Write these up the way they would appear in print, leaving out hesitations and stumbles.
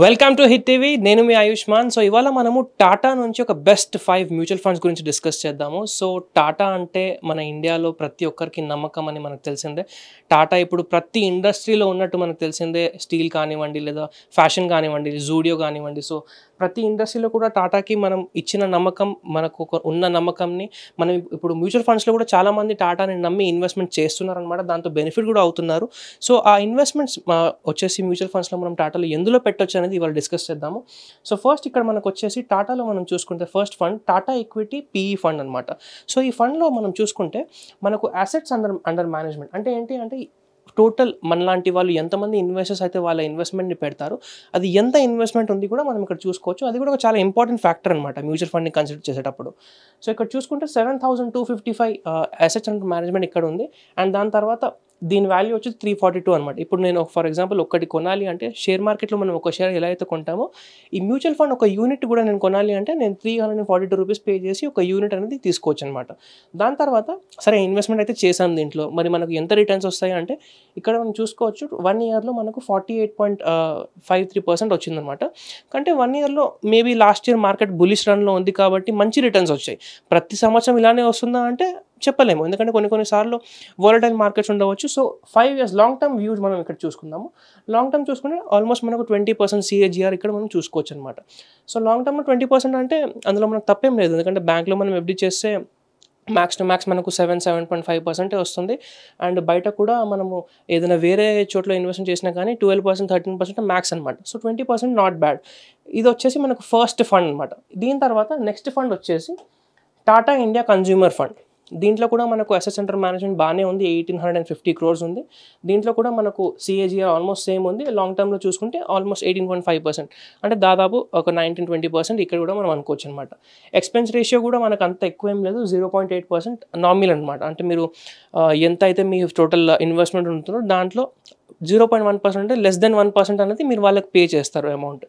Welcome to hit TV. నేను మీ Ayushman. So ఇవాళ మనము టాటా నుంచి ఒక బెస్ట్ 5 మ్యూచువల్ ఫండ్స్ గురించి డిస్కస్ చేద్దాము. సో టాటా అంటే మన ఇండియాలో ప్రతి ఒక్కరికి నమ్మకం అని మనకు తెలిసిందే. టాటా ఇప్పుడు ప్రతి ఇండస్ట్రీలో ఉన్నట్టు మనకు తెలిసిందే. స్టీల్ కానివ్వండి, లేదా ఫ్యాషన్ కానివ్వండి, జూడియో కానివ్వండి. సో ప్రతి ఇండస్ట్రీలో కూడా టాటాకి మనం ఇచ్చిన నమ్మకం, మనకు ఉన్న నమ్మకంని మనం ఇప్పుడు మ్యూచువల్ ఫండ్స్లో కూడా చాలామంది టాటాని నమ్మి ఇన్వెస్ట్మెంట్ చేస్తున్నారనమాట. దాంతో బెనిఫిట్ కూడా అవుతున్నారు. సో ఆ ఇన్వెస్ట్మెంట్స్ వచ్చేసి మ్యూచువల్ ఫండ్స్లో మనం టాటాలో ఎందులో పెట్టొచ్చు అనేది ఇవాళ డిస్కస్ చేద్దాము. సో ఫస్ట్ ఇక్కడ మనకు వచ్చేసి టాటాలో మనం చూసుకుంటే first fund Tata equity PE fund అనమాట. సో ఈ ఫండ్లో మనం చూసుకుంటే మనకు అసెట్స్ అండర్ మేనేజ్మెంట్ అంటే ఏంటి అంటే టోటల్ మనలాంటి వాళ్ళు ఎంతమంది ఇన్వెస్టర్స్ అయితే వాళ్ళ ఇన్వెస్ట్మెంట్ని పెడతారు, అది ఎంత ఇన్వెస్ట్మెంట్ ఉంది కూడా మనం ఇక్కడ చూసుకోవచ్చు. అది కూడా ఒక చాలా ఇంపార్టెంట్ ఫ్యాక్టర్ అనమాట మ్యూచువల్ ఫండ్ని కన్సిడర్ చేసేటప్పుడు. సో ఇక్కడ చూసుకుంటే 7,255 అసెట్స్ అండర్ మేనేజ్మెంట్ ఇక్కడ ఉంది. అండ్ దాని తర్వాత దీని వాల్యూ వచ్చి 342 అనమాట. ఇప్పుడు నేను ఫర్ ఎగ్జాంపుల్ ఒకటి కొనాలి అంటే షేర్ మార్కెట్లో మనం ఒక షేర్ ఎలా అయితే కొంటామో ఈ మ్యూచువల్ ఫండ్ ఒక యూనిట్ కూడా నేను కొనాలి అంటే నేను 342 రూపీస్ పే చేసి ఒక యూనిట్ అనేది తీసుకోవచ్చు అనమాట. దాని తర్వాత సరే ఇన్వెస్ట్మెంట్ అయితే చేశాను దీంట్లో, మరి మనకు ఎంత రిటర్న్స్ వస్తాయి అంటే ఇక్కడ మనం చూసుకోవచ్చు 1 ఇయర్లో మనకు 48.53% వచ్చిందనమాట. అంటే 1 ఇయర్లో maybe last year market bullish రన్లో ఉంది కాబట్టి మంచి రిటర్న్స్ వచ్చాయి. ప్రతి సంవత్సరం ఇలానే వస్తుందా అంటే చెప్పలేము, ఎందుకంటే కొన్నిసార్లు వోలటైల్ మార్కెట్స్ ఉండవచ్చు. So 5 years long term views మనం ఇక్కడ చూసుకుందాము. లాంగ్ టర్మ్ చూసుకుంటే ఆల్మోస్ట్ మనకు 20% CAGR ఇక్కడ మనం చూసుకోవచ్చు అనమాట. సో లాంగ్ టర్మ్లో 20% అంటే అందులో మనకు తప్పేం లేదు, ఎందుకంటే బ్యాంక్లో మనం FD చేస్తే మ్యాక్స్ టు మ్యాక్స్ మనకు 7.5% వస్తుంది. అండ్ బయట కూడా మనము ఏదైనా వేరే చోట్ల ఇన్వెస్ట్మెంట్ చేసినా కానీ 12%, 13% మ్యాక్స్ అనమాట. So 20% not bad. ఇది వచ్చేసి మనకు ఫస్ట్ ఫండ్ అనమాట. దీని తర్వాత నెక్స్ట్ ఫండ్ వచ్చేసి టాటా ఇండియా కన్జ్యూమర్ ఫండ్. దీంట్లో కూడా మనకు అసెట్స్ అండర్ మేనేజ్మెంట్ బాగానే ఉంది, 1,850 crores ఉంది. దీంట్లో కూడా మనకు CAGR ఆల్మోస్ట్ సేమ్ ఉంది. లాంగ్ టర్మ్లో చూసుకుంటే ఆల్మోస్ట్ 18.5%, అంటే దాదాపు ఒక 19-20% ఇక్కడ కూడా మనం అనుకోవచ్చు అనమాట. ఎక్స్పెన్స్ రేషియో కూడా మనకు అంత ఎక్కువ ఏం లేదు, 0.8% నామినల్ అనమాట. అంటే మీరు ఎంత అయితే మీ టోటల్ ఇన్వెస్ట్మెంట్ ఉంటుందో దాంట్లో 0.1% అంటే లెస్ దెన్ 1% అనేది మీరు వాళ్ళకి పే చేస్తారు అమౌంట్.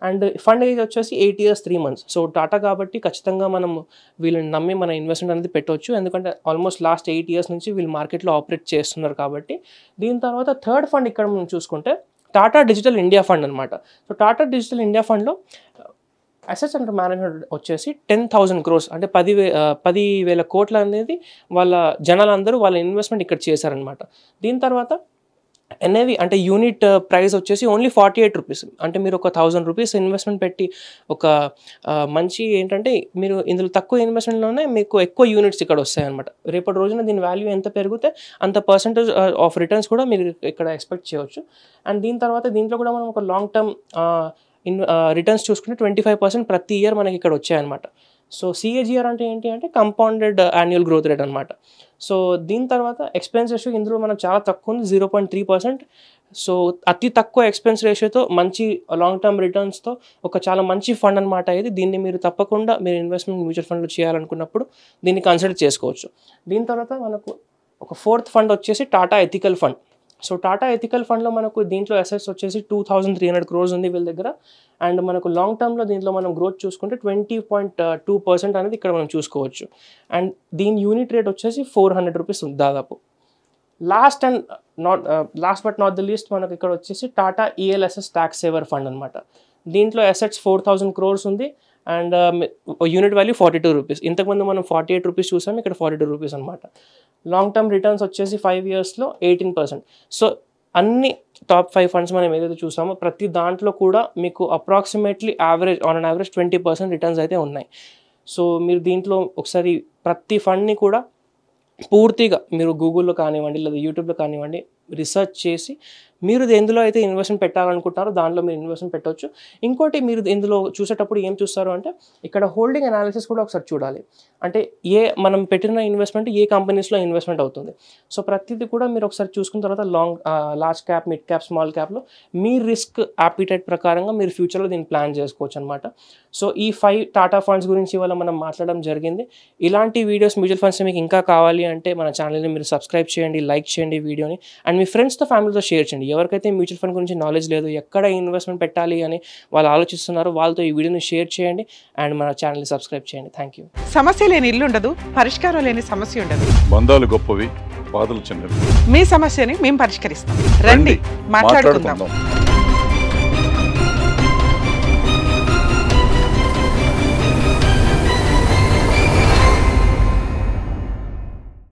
అండ్ ఫండ్ ఏజ్ వచ్చేసి 8 years 3 months. సో టాటా కాబట్టి ఖచ్చితంగా మనం వీళ్ళని నమ్మి మన ఇన్వెస్ట్మెంట్ అనేది పెట్టవచ్చు, ఎందుకంటే ఆల్మోస్ట్ లాస్ట్ 8 years నుంచి వీళ్ళు మార్కెట్లో ఆపరేట్ చేస్తున్నారు కాబట్టి. దీని తర్వాత థర్డ్ ఫండ్ ఇక్కడ మనం చూసుకుంటే టాటా డిజిటల్ ఇండియా ఫండ్ అనమాట. సో టాటా డిజిటల్ ఇండియా ఫండ్లో అసెట్స్ అండర్ మేనేజ్మెంట్ వచ్చేసి 10,000 crores, అంటే 10,000 కోట్ల అనేది వాళ్ళ జనాలందరూ వాళ్ళ ఇన్వెస్ట్మెంట్ ఇక్కడ చేశారనమాట. దీని తర్వాత NAV అంటే యూనిట్ ప్రైస్ వచ్చేసి ఓన్లీ 48 రూపీస్. అంటే మీరు ఒక 1,000 రూపీస్ ఇన్వెస్ట్మెంట్ పెట్టి ఒక మంచి ఏంటంటే మీరు ఇందులో తక్కువ ఇన్వెస్ట్మెంట్లోనే మీకు ఎక్కువ యూనిట్స్ ఇక్కడ వస్తాయన్నమాట. రేపటి రోజున దీని వాల్యూ ఎంత పెరిగితే అంత పర్సంటేజ్ ఆఫ్ రిటర్న్స్ కూడా మీరు ఇక్కడ ఎక్స్పెక్ట్ చేయవచ్చు. అండ్ దీని తర్వాత దీంట్లో కూడా మనం ఒక లాంగ్ టర్మ్ రిటర్న్స్ చూసుకుంటే 25% ప్రతి ఇయర్ మనకి ఇక్కడ వచ్చాయన్నమాట. సో CAGR అంటే ఏంటి అంటే కంపౌండెడ్ యాన్యువల్ గ్రోత్ రేట్ అనమాట. సో దీని తర్వాత ఎక్స్పెన్స్ రేషియో ఇందులో మనకు చాలా తక్కువ ఉంది, 0.3%. సో అతి తక్కువ ఎక్స్పెన్స్ రేషియోతో మంచి లాంగ్ టర్మ్ రిటర్న్స్తో ఒక చాలా మంచి ఫండ్ అనమాట ఇది. దీన్ని మీరు తప్పకుండా మీరు ఇన్వెస్ట్మెంట్ మ్యూచువల్ ఫండ్లో చేయాలనుకున్నప్పుడు దీన్ని కన్సిడర్ చేసుకోవచ్చు. దీని తర్వాత మనకు ఒక ఫోర్త్ ఫండ్ వచ్చేసి Tata ethical fund. So Tata ethical ఫండ్లో మనకు దీంట్లో అసెట్స్ వచ్చేసి 2,300 crores ఉంది వీళ్ళ దగ్గర. అండ్ మనకు లాంగ్ టర్మ్లో దీంట్లో మనం గ్రోత్ చూసుకుంటే 20.2% అనేది ఇక్కడ మనం చూసుకోవచ్చు. అండ్ దీని యూనిట్ రేట్ వచ్చేసి 400 రూపీస్ ఉంది దాదాపు. Last but not the least మనకు ఇక్కడ వచ్చేసి Tata ELSS tax saver fund అనమాట. దీంట్లో అసెట్స్ 4,000 crores ఉంది. And unit value 42 rupees. ఇంతకుముందు మనం 48 రూపీస్ చూసాము, ఇక్కడ 42 రూపీస్ అనమాట. లాంగ్ టర్మ్ రిటర్న్స్ వచ్చేసి 5 yearsలో 18%. సో అన్ని టాప్ 5 ఫండ్స్ మనం ఏదైతే చూసామో ప్రతి దాంట్లో కూడా మీకు approximately on an average 20% returns అయితే ఉన్నాయి. సో మీరు దీంట్లో ఒకసారి ప్రతి ఫండ్ని కూడా పూర్తిగా మీరు గూగుల్లో కానివ్వండి లేదా యూట్యూబ్లో కానివ్వండి రీసెర్చ్ చేసి మీరు ఎందులో అయితే ఇన్వెస్ట్మెంట్ పెట్టాలనుకుంటారో దాంట్లో మీరు ఇన్వెస్ట్మెంట్ పెట్టవచ్చు. ఇంకోటి మీరు ఇందులో చూసేటప్పుడు ఏం చూస్తారు అంటే ఇక్కడ హోల్డింగ్ అనాలిసిస్ కూడా ఒకసారి చూడాలి. అంటే మనం పెట్టిన ఇన్వెస్ట్మెంట్ ఏ కంపెనీస్లో ఇన్వెస్ట్మెంట్ అవుతుంది. సో ప్రతిదీ కూడా మీరు ఒకసారి చూసుకున్న తర్వాత large cap, mid cap, small క్యాప్లో మీ రిస్క్ యాపిటైట్ ప్రకారంగా మీరు ఫ్యూచర్లో దీన్ని ప్లాన్ చేసుకోవచ్చు అనమాట. సో ఈ 5 టాటా ఫండ్స్ గురించి ఇవాళ మనం మాట్లాడడం జరిగింది. ఇలాంటి వీడియోస్ మ్యూచువల్ ఫండ్స్ మీకు ఇంకా కావాలి అంటే మన ఛానల్ని మీరు సబ్స్క్రైబ్ చేయండి, లైక్ చేయండి వీడియోని. అండ్ మీ ఫ్రెండ్స్తో ఫ్యామిలీతో షేర్ చేయండి. ఎవరికైతే మ్యూచువల్ ఫండ్ గురించి నాలెడ్జ్ లేదు, ఎక్కడ ఇన్వెస్ట్మెంట్ పెట్టాలి అని వాళ్ళు ఆలోచిస్తున్నారో వాళ్ళతో ఈ వీడియోని షేర్ చేయండి అండ్ మన ఛానల్ని సబ్స్క్రైబ్ చేయండి. Thank you. సమస్య లేని ఇల్లు ఉండదు, పరిష్కారం లేని సమస్య ఉండదు. బంధాలు గొప్పవి, బాధలు చిన్నవి. మీ సమస్యని మేము పరిష్కరిస్తాం. రండి మాట్లాడుకుందాం.